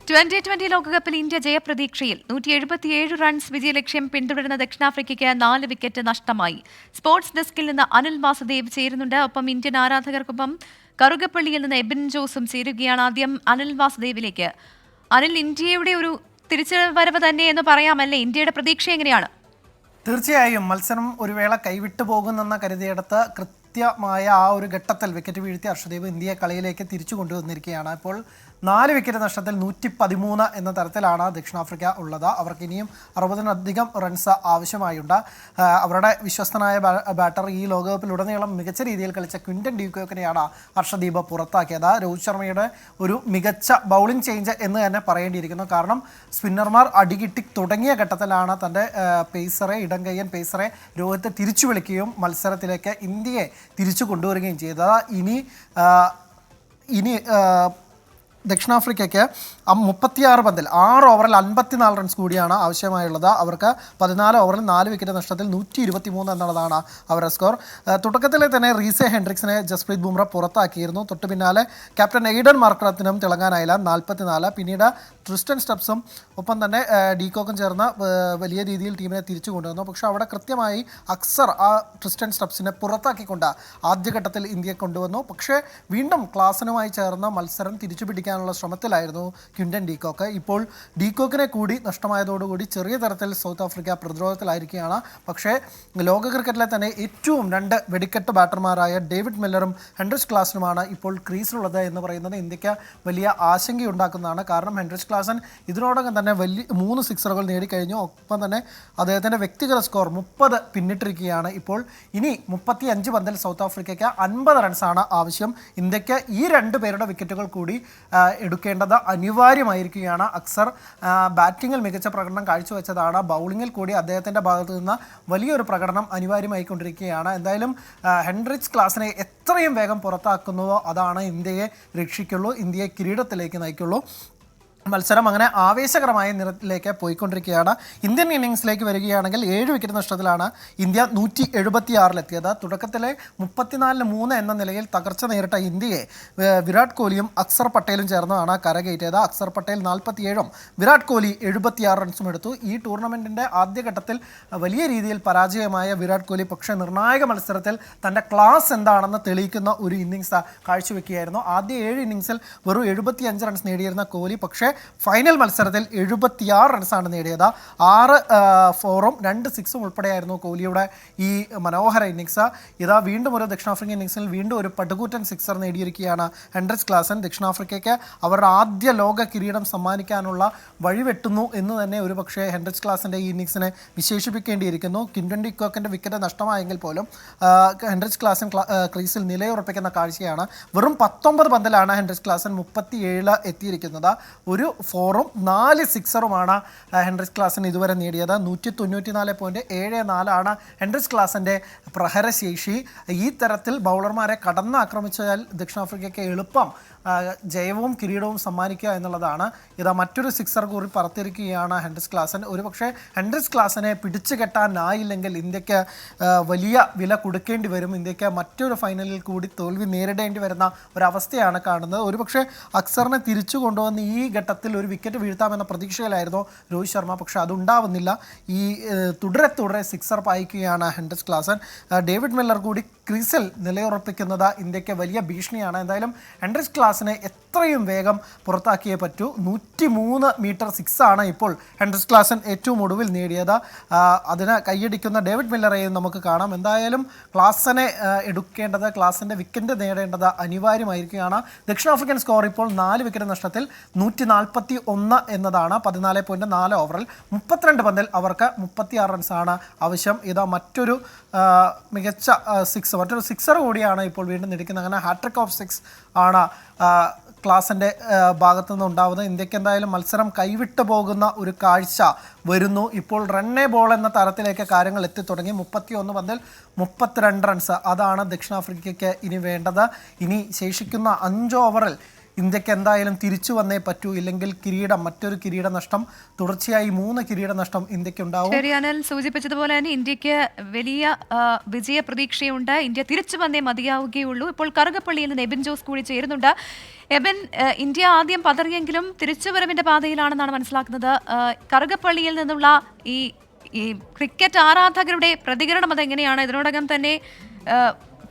2020 ലോകകപ്പിൽ India ജയപ്രതീക്ഷയിൽ 177 runs വിജയലക്ഷ്യം പിന്തുടരുന്ന ദക്ഷിണാഫ്രിക്കയ്ക്ക് 4 വിക്കറ്റ് നഷ്ടമായി. സ്പോർട്സ് ഡെസ്കിൽ നിന്ന് അനിൽ വാസുദേവ് ചേരുന്നുണ്ട്. ഒപ്പം ഇന്ത്യൻ ആരാധകർക്കൊപ്പം കറുകപ്പള്ളിയിൽ നിന്ന് എബിൻ ജോസും ചേരുകയാണ്. ആദ്യം അനിൽ വാസുദേവിലേക്ക്. അനിൽ, ഇന്ത്യയുടെ ഒരു തിരിച്ചുവരവ് തന്നെ എന്ന് പറയാമല്ലേ? ഇന്ത്യയുടെ പ്രതീക്ഷ എങ്ങനെയാണ്? തീർച്ചയായും മത്സരം ഒരു വേള കൈവിട്ടു പോകുന്നെന്ന കരുതിയെടുത്ത് കൃത്യമായ ആ ഒരു ഘട്ടത്തിൽ വിക്കറ്റ് വീഴ്ത്തി ഹർഷദീപ് ഇന്ത്യയെ കളിയിലേക്ക് തിരിച്ചു കൊണ്ടുവന്നിരിക്കുകയാണ്. ഇപ്പോൾ 4 വിക്കറ്റ് നഷ്ടത്തിൽ 113 എന്ന തരത്തിലാണ് ദക്ഷിണാഫ്രിക്ക ഉള്ളത്. അവർക്ക് ഇനിയും 60-ലധികം റൺസ് ആവശ്യമായുണ്ട്. അവരുടെ വിശ്വസ്തനായ ബാറ്റർ ഈ ലോകകപ്പിലുടനീളം മികച്ച രീതിയിൽ കളിച്ച ക്വിന്റൻ ഡീകോക്കിനെയാണ് ഹർഷദീപ് പുറത്താക്കിയത്. രോഹിത് ശർമ്മയുടെ ഒരു മികച്ച ബൗളിംഗ് ചേഞ്ച് എന്ന് തന്നെ പറയേണ്ടിയിരിക്കുന്നു. കാരണം സ്പിന്നർമാർ അടികിട്ടി തുടങ്ങിയ ഘട്ടത്തിലാണ് തൻ്റെ പേസറെ, ഇടംകയ്യൻ പേസറെ രോഹിത് തിരിച്ചു വിളിക്കുകയും മത്സരത്തിലേക്ക് ഇന്ത്യയെ തിരിച്ചു കൊണ്ടുവരികയും ചെയ്തത്. ഇനി ദക്ഷിണാഫ്രിക്കയ്ക്ക് 36 പന്തിൽ 6 ഓവറിൽ 54 റൺസ് കൂടിയാണ് ആവശ്യമായുള്ളത്. അവർക്ക് 14 ഓവറിൽ 4 വിക്കറ്റ് നഷ്ടത്തിൽ 123 എന്നുള്ളതാണ് അവരുടെ സ്കോർ. തുടക്കത്തിലെ തന്നെ റീസെ ഹെൻഡ്രിക്സിനെ ജസ്പ്രീത് ബുംറ പുറത്താക്കിയിരുന്നു. തൊട്ടു പിന്നാലെ ക്യാപ്റ്റൻ എയ്ഡൻ മാർക്രത്തിനും തിളങ്ങാനായില്ല, 44. പിന്നീട് ട്രിസ്റ്റൻ സ്റ്റബ്സും ഒപ്പം തന്നെ ഡീകോക്കും ചേർന്ന് വലിയ രീതിയിൽ ടീമിനെ തിരിച്ചു കൊണ്ടുവന്നു. പക്ഷേ അവിടെ കൃത്യമായി അക്സർ ആ ട്രിസ്റ്റൻ സ്റ്റബ്സിനെ പുറത്താക്കിക്കൊണ്ട് ആദ്യഘട്ടത്തിൽ ഇന്ത്യയെ കൊണ്ടുവന്നു. പക്ഷേ വീണ്ടും ക്ലാസനുമായി ചേർന്ന് മത്സരം തിരിച്ചു പിടിക്കാനുള്ള ശ്രമത്തിലായിരുന്നു ക്വിന്റൻ ഡീകോക്ക്. ഇപ്പോൾ ഡീകോക്കിനെ കൂടി നഷ്ടമായതോടുകൂടി ചെറിയ തരത്തിൽ സൗത്ത് ആഫ്രിക്ക പ്രതിരോധത്തിലായിരിക്കുകയാണ്. പക്ഷേ ലോക ക്രിക്കറ്റിലെ തന്നെ ഏറ്റവും 2 വെടിക്കെട്ട് ബാറ്റർമാരായ ഡേവിഡ് മില്ലറും ഹെൻഡ്രിക്സ് ക്ലാസനുമാണ് ഇപ്പോൾ ക്രീസിലുള്ളത് എന്ന് പറയുന്നത് ഇന്ത്യക്ക് വലിയ ആശങ്കയുണ്ടാക്കുന്നതാണ്. കാരണം ഹെൻഡ്രിക്സ് ക്ലാസൻ ഇതിനോടകം തന്നെ 3 സിക്സറുകൾ നേടിക്കഴിഞ്ഞു. ഒപ്പം തന്നെ അദ്ദേഹത്തിൻ്റെ വ്യക്തിഗത സ്കോർ 30 പിന്നിട്ടിരിക്കുകയാണ്. ഇപ്പോൾ ഇനി 35 പന്തിൽ സൗത്ത് ആഫ്രിക്കയ്ക്ക് 50 റൺസാണ് ആവശ്യം. ഇന്ത്യക്ക് ഈ 2 പേരുടെ വിക്കറ്റുകൾ കൂടി എടുക്കേണ്ടത് അനിവാര്യമായിരിക്കുകയാണ്. അക്സർ ബാറ്റിങ്ങിൽ മികച്ച പ്രകടനം കാഴ്ചവെച്ചതാണ്. ബൗളിങ്ങിൽ കൂടി അദ്ദേഹത്തിൻ്റെ ഭാഗത്തു നിന്ന് വലിയൊരു പ്രകടനം അനിവാര്യമായിക്കൊണ്ടിരിക്കുകയാണ്. എന്തായാലും ഹെൻഡ്രിക്സ് ക്ലാസിനെ എത്രയും വേഗം പുറത്താക്കുന്നുവോ അതാണ് ഇന്ത്യയെ രക്ഷിക്കുള്ളൂ, ഇന്ത്യയെ കിരീടത്തിലേക്ക് നയിക്കുള്ളൂ. മത്സരം അങ്ങനെ ആവേശകരമായ നിരത്തിലേക്ക് പോയിക്കൊണ്ടിരിക്കുകയാണ്. ഇന്ത്യൻ ഇന്നിങ്സിലേക്ക് വരികയാണെങ്കിൽ 7 വിക്കറ്റ് നഷ്ടത്തിലാണ് ഇന്ത്യ 176-ലെത്തിയത്. തുടക്കത്തിലെ 34-3 എന്ന നിലയിൽ തകർച്ച നേരിട്ട ഇന്ത്യയെ വിരാട് കോഹ്ലിയും അക്സർ പട്ടേലും ചേർന്നാണ് കരകയറ്റിയത്. അക്സർ പട്ടേൽ 47-ഉം വിരാട് കോഹ്ലി 76 റൺസും എടുത്തു. ഈ ടൂർണമെൻറ്റിൻ്റെ ആദ്യഘട്ടത്തിൽ വലിയ രീതിയിൽ പരാജയമായ വിരാട് കോഹ്ലി പക്ഷേ നിർണായക മത്സരത്തിൽ തൻ്റെ ക്ലാസ് എന്താണെന്ന് തെളിയിക്കുന്ന ഒരു ഇന്നിങ്സ് കാഴ്ചവെക്കുകയായിരുന്നു. ആദ്യ 7 ഇന്നിങ്സിൽ വെറും 75 റൺസ് നേടിയിരുന്ന കോഹ്ലി പക്ഷേ ഫൈനൽ മത്സരത്തിൽ 76 റൺസാണ് നേടിയത്. 6 4-ഉം 2 6-ഉം ഉൾപ്പെടെയായിരുന്നു കോഹ്ലിയുടെ ഈ മനോഹര ഇന്നിങ്സ്. ഇതാ വീണ്ടും ഒരു ദക്ഷിണാഫ്രിക്കൻ ഇന്നിങ്സിൽ വീണ്ടും ഒരു പടുകൂറ്റൻ സിക്സർ നേടിയിരിക്കുകയാണ് ഹെൻഡ്രിക്സ് ക്ലാസൻ. ദക്ഷിണാഫ്രിക്കയ്ക്ക് അവരുടെ ആദ്യ ലോക കിരീടം സമ്മാനിക്കാനുള്ള വഴിവെട്ടുന്നു എന്ന് തന്നെ ഒരു പക്ഷേ ഹെൻഡ്രിക്സ് ക്ലാസിൻ്റെ ഈ ഇന്നിങ്സിനെ വിശേഷിപ്പിക്കേണ്ടിയിരിക്കുന്നു. ക്വിന്റൻ ഡീകോക്കിൻ്റെ വിക്കറ്റ് നഷ്ടമായെങ്കിൽ പോലും ഹെൻഡ്രിക്സ് ക്ലാസൻ ക്രീസിൽ നിലയുറപ്പിക്കുന്ന കാഴ്ചയാണ്. വെറും 19 പന്തിലാണ് ഹെൻഡ്രിക്സ് ക്ലാസൻ 37 എത്തിയിരിക്കുന്നത്. ഒരു 4-ഉം 4 സിക്സറുമാണ് ഹെൻഡ്രിക്സ് ക്ലാസൻ ഇതുവരെ നേടിയത്. 194.74 ഹെൻഡ്രിക്സ് ക്ലാസൻ്റെ പ്രഹരശേഷി. ഈ തരത്തിൽ ബൗളർമാരെ കടന്നാക്രമിച്ചാൽ ദക്ഷിണാഫ്രിക്കയ്ക്ക് എളുപ്പം ജയവും കിരീടവും സമ്മാനിക്കുക എന്നുള്ളതാണ്. ഇതാ മറ്റൊരു സിക്സർ കൂടി പറത്തിരിക്കുകയാണ് ഹെൻഡ്രിക്സ് ക്ലാസൻ. ഒരുപക്ഷെ ഹെൻഡ്രിക്സ് ക്ലാസനെ പിടിച്ചു കെട്ടാനായില്ലെങ്കിൽ ഇന്ത്യക്ക് വലിയ വില കൊടുക്കേണ്ടി വരും. ഇന്ത്യക്ക് മറ്റൊരു ഫൈനലിൽ കൂടി തോൽവി നേരിടേണ്ടി വരുന്ന ഒരവസ്ഥയാണ് കാണുന്നത്. ഒരുപക്ഷെ അക്സറിനെ തിരിച്ചു കൊണ്ടുവന്ന് ഈ ഘട്ടത്തിൽ ഒരു വിക്കറ്റ് വീഴ്ത്താമെന്ന പ്രതീക്ഷയിലായിരുന്നു രോഹിത് ശർമ്മ. പക്ഷേ അതുണ്ടാവുന്നില്ല. ഈ തുടരെ സിക്സർ പായിക്കുകയാണ് ഹെൻഡ്രിക്സ് ക്ലാസൻ. ഡേവിഡ് മില്ലർ കൂടി ക്രീസിൽ നിലയുറപ്പിക്കുന്നത് ഇന്ത്യക്ക് വലിയ ഭീഷണിയാണ്. എന്തായാലും ഹെൻഡ്രിക്സ് ക്ലാസിനെ എത്രയും വേഗം പുറത്താക്കിയേ പറ്റൂ. 103 മീറ്റർ 6 ഇപ്പോൾ ഹെൻഡ്രിക്സ് ക്ലാസൻ ഏറ്റവും ഒടുവിൽ നേടിയത്. അതിന് കൈയടിക്കുന്ന ഡേവിഡ് മില്ലറെയും നമുക്ക് കാണാം. എന്തായാലും ക്ലാസനെ എടുക്കേണ്ടത്, ക്ലാസിൻ്റെ വിക്കറ്റ് നേടേണ്ടത് അനിവാര്യമായിരിക്കുകയാണ്. ദക്ഷിണാഫ്രിക്കൻ സ്കോർ ഇപ്പോൾ 4 വിക്കറ്റ് നഷ്ടത്തിൽ 141 എന്നതാണ്. 14.4 ഓവറിൽ 32 പന്തിൽ അവർക്ക് 36 റൺസാണ് ആവശ്യം. ഇതാ മറ്റൊരു മികച്ച മറ്റൊരു സിക്സർ കൂടിയാണ് ഇപ്പോൾ വീണ്ടും നേടിക്കുന്നത്. അങ്ങനെ ഹാട്രിക് ഓഫ് 6 ആണ് ക്ലാസിൻ്റെ ഭാഗത്തു നിന്ന് ഉണ്ടാവുന്നത്. ഇന്ത്യക്ക് എന്തായാലും മത്സരം കൈവിട്ടു പോകുന്ന ഒരു കാഴ്ച വരുന്നു. ഇപ്പോൾ റണ്ണേ ബോൾ എന്ന തരത്തിലേക്ക് കാര്യങ്ങൾ എത്തിത്തുടങ്ങി. 31 പന്തിൽ 32 റൺസ്, അതാണ് ദക്ഷിണാഫ്രിക്കയ്ക്ക് ഇനി വേണ്ടത്. ഇനി ശേഷിക്കുന്ന 5 ഓവറിൽ ഇന്ത്യക്ക് എന്തായാലും തിരിച്ചു വന്നേ പറ്റൂ, ഇല്ലെങ്കിൽ മറ്റൊരു കിരീട നഷ്ടം, തുടർച്ചയായി 3 കിരീട നഷ്ടം ഇന്ത്യക്കുണ്ടാവും. ശരി, അനിൽ സൂചിപ്പിച്ചതുപോലെ തന്നെ ഇന്ത്യക്ക് വലിയ വിജയ പ്രതീക്ഷയുണ്ട്. ഇന്ത്യ തിരിച്ചു വന്നേ മതിയാവുകയുള്ളൂ. ഇപ്പോൾ കറുകപ്പള്ളിയിൽ നിന്ന് എബിൻ ജോസ് കൂടി ചേരുന്നുണ്ട്. എബിൻ, ഇന്ത്യ ആദ്യം പതറിയെങ്കിലും തിരിച്ചുവരവിന്റെ പാതയിലാണെന്നാണ് മനസ്സിലാക്കുന്നത്. കറുകപ്പള്ളിയിൽ നിന്നുള്ള ഈ ക്രിക്കറ്റ് ആരാധകരുടെ പ്രതികരണം അതെങ്ങനെയാണ്? ഇതിനോടകം തന്നെ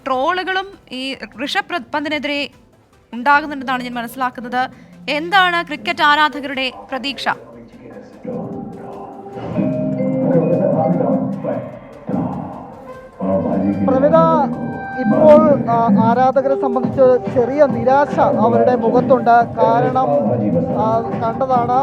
ട്രോളുകളും ഈ ഋഷഭ് പന്തിനെതിരെ ഉണ്ടാകുന്നുണ്ടെന്നാണ് ഞാൻ മനസ്സിലാക്കുന്നത്. എന്താണ് ക്രിക്കറ്റ് ആരാധകരുടെ പ്രതീക്ഷ? പ്രവിത, ഇപ്പോൾ ആരാധകരെ സംബന്ധിച്ച് ചെറിയ നിരാശ അവരുടെ മുഖത്തുണ്ട്. കാരണം കണ്ടതാണ്,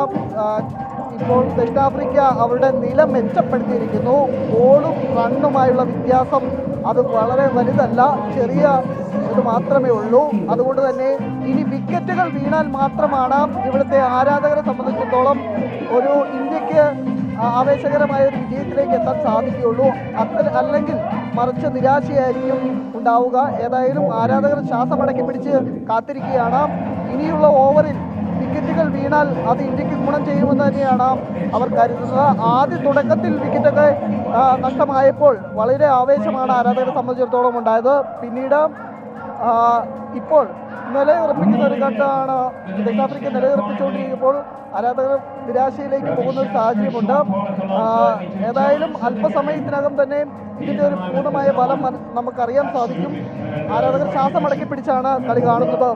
ഇപ്പോൾ ദക്ഷിണാഫ്രിക്ക അവരുടെ നില മെച്ചപ്പെടുത്തിയിരിക്കുന്നു. ബോളും റണ്ണുമായുള്ള വ്യത്യാസം അത് വളരെ വലുതല്ല, ചെറിയ ഇത് മാത്രമേ ഉള്ളൂ. അതുകൊണ്ട് തന്നെ ഇനി വിക്കറ്റുകൾ വീണാൽ മാത്രമാണ് ഇവിടുത്തെ ആരാധകരെ സംബന്ധിച്ചിടത്തോളം ഒരു ഇന്ത്യക്ക് ആവേശകരമായ ഒരു വിജയത്തിലേക്ക് എത്താൻ സാധിക്കുകയുള്ളൂ. അല്ലെങ്കിൽ മറിച്ച് നിരാശയായിരിക്കും ഉണ്ടാവുക. ഏതായാലും ആരാധകർ ശ്വാസമടക്കി പിടിച്ച് കാത്തിരിക്കുകയാണ്. ഇനിയുള്ള ഓവറിൽ വിക്കറ്റുകൾ വീണാൽ അത് ഇന്ത്യക്ക് ഗുണം ചെയ്യുമെന്ന് തന്നെയാണ് അവർ കരുതുന്നത്. ആദ്യ തുടക്കത്തിൽ വിക്കറ്റൊക്കെ നഷ്ടമായപ്പോൾ വളരെ ആവേശമാണ് ആരാധകരെ സംബന്ധിച്ചിടത്തോളം ഉണ്ടായത്. പിന്നീട് ഇപ്പോൾ നിലയുറപ്പിക്കുന്ന ഒരു ഘട്ടമാണ്. ദക്ഷിണാഫ്രിക്ക നിലയുറപ്പിച്ചുകൊണ്ടിരിക്കുമ്പോൾ ആരാധകർ നിരാശയിലേക്ക് പോകുന്ന ഒരു സാഹചര്യമുണ്ട്. ഏതായാലും അല്പസമയത്തിനകം തന്നെ ഇതിൻ്റെ ഒരു പൂർണ്ണമായ ഫലം നമുക്കറിയാൻ സാധിക്കും. ആരാധകർ ശ്വാസമടക്കി പിടിച്ചാണ് കളി കാണുന്നത്.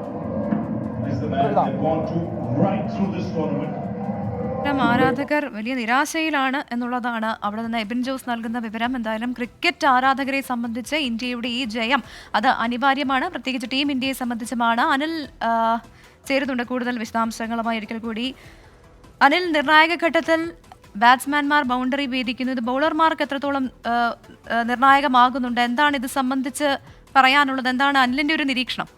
ആരാധകർ വലിയ നിരാശയിലാണ് എന്നുള്ളതാണ് അവിടെ നിന്ന് എബിൻ ജോസ് നൽകുന്ന വിവരം. എന്തായാലും ക്രിക്കറ്റ് ആരാധകരെ സംബന്ധിച്ച് ഇന്ത്യയുടെ ഈ ജയം അത് അനിവാര്യമാണ്, പ്രത്യേകിച്ച് ടീം ഇന്ത്യയെ സംബന്ധിച്ചുമാണ്. അനിൽ ചേരുന്നുണ്ട് കൂടുതൽ വിശദാംശങ്ങളുമായി. ഒരിക്കൽ കൂടി അനിൽ, നിർണായക ഘട്ടത്തിൽ ബാറ്റ്സ്മാൻമാർ ബൗണ്ടറി ഭേദിക്കുന്നത് ബൗളർമാർക്ക് എത്രത്തോളം നിർണായകമാകുന്നുണ്ട്? എന്താണ് ഇത് സംബന്ധിച്ച് പറയാനുള്ളത്? എന്താണ് അനിലിന്റെ ഒരു നിരീക്ഷണം?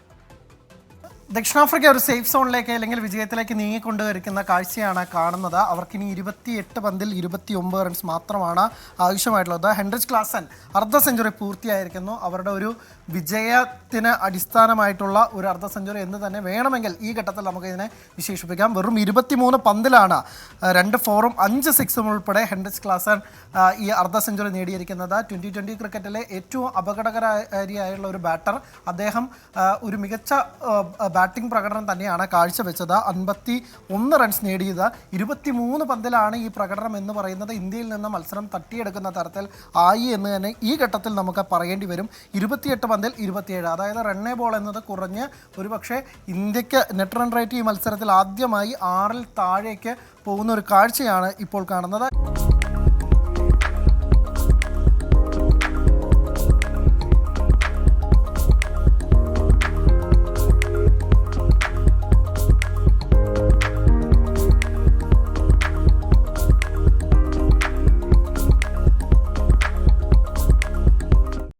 ദക്ഷിണാഫ്രിക്ക ഒരു സേഫ് സോണിലേക്ക് അല്ലെങ്കിൽ വിജയത്തിലേക്ക് നീങ്ങിക്കൊണ്ടുവരിക്കുന്ന കാഴ്ചയാണ് കാണുന്നത്. അവർക്കിനി 28 പന്തിൽ 29 റൺസ് മാത്രമാണ് ആവശ്യമായിട്ടുള്ളത്. ഹെൻറിച്ച് ക്ലാസൻ അർദ്ധ സെഞ്ചുറി പൂർത്തിയായിരിക്കുന്നു. അവരുടെ ഒരു വിജയത്തിന് അടിസ്ഥാനമായിട്ടുള്ള ഒരു അർദ്ധ സെഞ്ചുറി എന്ന് തന്നെ വേണമെങ്കിൽ ഈ ഘട്ടത്തിൽ നമുക്ക് ഇതിനെ വിശേഷിപ്പിക്കാം. വെറും 23 പന്തിലാണ് 2 4ഉം 5 6ഉം ഉൾപ്പെടെ ഹെൻറിച്ച് ക്ലാസൻ ഈ അർദ്ധ സെഞ്ചുറി നേടിയിരിക്കുന്നത്. 2020 ക്രിക്കറ്റിലെ ഏറ്റവും അപകടകാരിയായുള്ള ഒരു ബാറ്റർ. അദ്ദേഹം ഒരു മികച്ച ബാറ്റിംഗ് പ്രകടനം തന്നെയാണ് കാഴ്ചവെച്ചത്. 51 റൺസ് നേടിയത്. 23 പന്തിലാണ് ഈ പ്രകടനം എന്ന് പറയുന്നത് ഇന്ത്യയിൽ നിന്ന് മത്സരം തട്ടിയെടുക്കുന്ന തരത്തിൽ ആയി എന്ന് തന്നെ ഈ ഘട്ടത്തിൽ നമുക്ക് പറയേണ്ടി വരും. 28 പന്തിൽ 27, അതായത് റണ്ണേ ബോൾ എന്നത് കുറഞ്ഞ് ഒരുപക്ഷെ ഇന്ത്യക്ക് നെറ്റ് റൺ റേറ്റ് ഈ മത്സരത്തിൽ ആദ്യമായി 6-ൽ താഴേക്ക് പോകുന്ന ഒരു കാഴ്ചയാണ് ഇപ്പോൾ കാണുന്നത്.